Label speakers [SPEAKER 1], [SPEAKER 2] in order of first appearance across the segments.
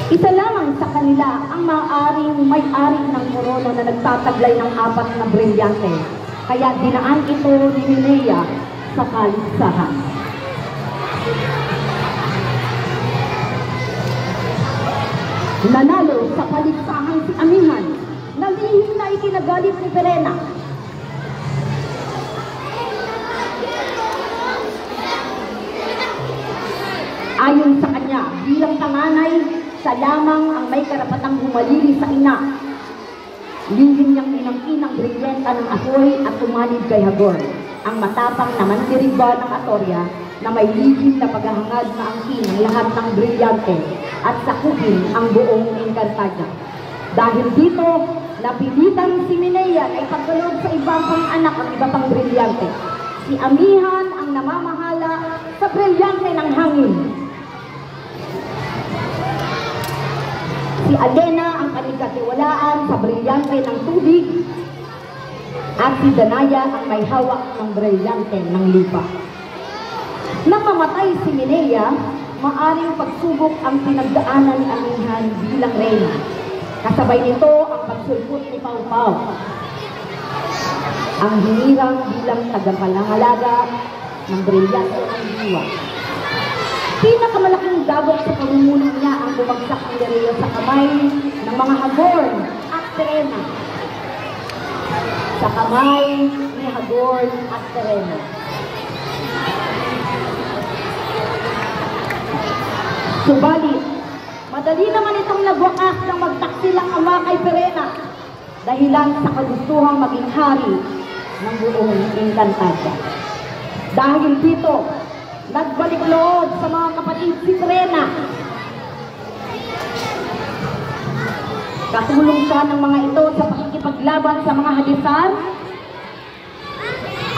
[SPEAKER 1] Isa lamang sa kanila ang maaaring may-ari ng korono na nagtataglay ng 4 na brilyante. Kaya dinaan ito ni Minea sa kaligsahan. Nanalo sa kaligsahan si Amihan, na lihim na ikinagalit ni Perena. Ayon sa kanya, bilang panganay, siya lamang ang may karapatang humalili sa ina. Lihim niyang inangkin ang brilyenta ng apoy at tumanid kay Hagor, ang matapang na mandiriba ng Atoria na may lihim na paghahangad na angkin ang lahat ng brilyante at sakupin ang buong Encantadia. Dahil dito, napilitan si Minea na ipagkaloob sa ibang pang-anak ang iba pang brilyante. Si Amihan ang namamahala sa brilyante ng hangin. Si Alena ang kanigkatiwalaan sa brilyante ng tubig at si Danaya ang may hawak ng brilyante ng lupa. Nang mamatay si Minea, maaring pagsubok ang pinagdaanan ni Amihan bilang reyna. Kasabay nito ang pagsulpot ni Pau Pau, ang hinirang bilang tagapangalaga ng brilyante ng diwa. Pinakamalaking dagok sa pamumuno niya ang bumagsak ng Lirio sa kamay ng mga Hagor at Perena. Sa kamay ni Hagor at Perena. Subalit, madali naman itong nagwakas ng magtaksilang ama kay Perena dahilan sa kagustuhang maging hari ng buong Encantadia. Dahil dito, nagbalik loob sa mga kapatid si Perena. Katulong siya ng mga ito sa pakikipaglaban sa mga hadisan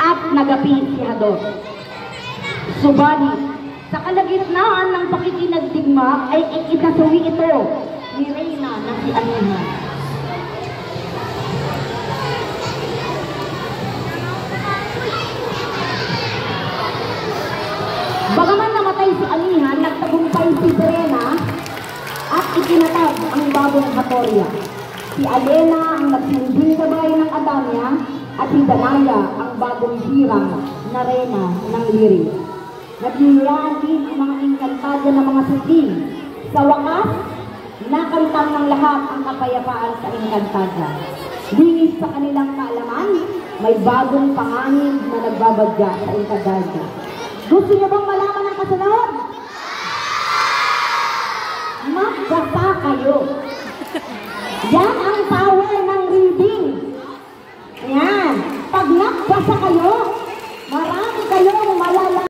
[SPEAKER 1] at nagapi si Hador. Subalit, sa kalagitnaan ng pakikinagdigma ay ikinasawi ito ni Reyna na si Amihan. Bagaman namatay si Amihan, nagtagumpay si Perena at ikinatag ang bagong Atoria. Si Alena ang nagsilbing gabay ng Adamya at si Danaya ang bagong hirang na reyna ng Lirio. Naglilihan din ang mga Encantadia ng mga siting. Sa wakas, nakantang ng lahat ang kapayapaan sa Encantadia. Linis sa kanilang kaalaman, may bagong panganib na nagbabadya sa Encantadia. Gusto niyo bang malaman ang kasunod? Magbasa kayo. Yan ang power ng reading. Yan. Pag nagbasa kayo, marami kayong malalaman.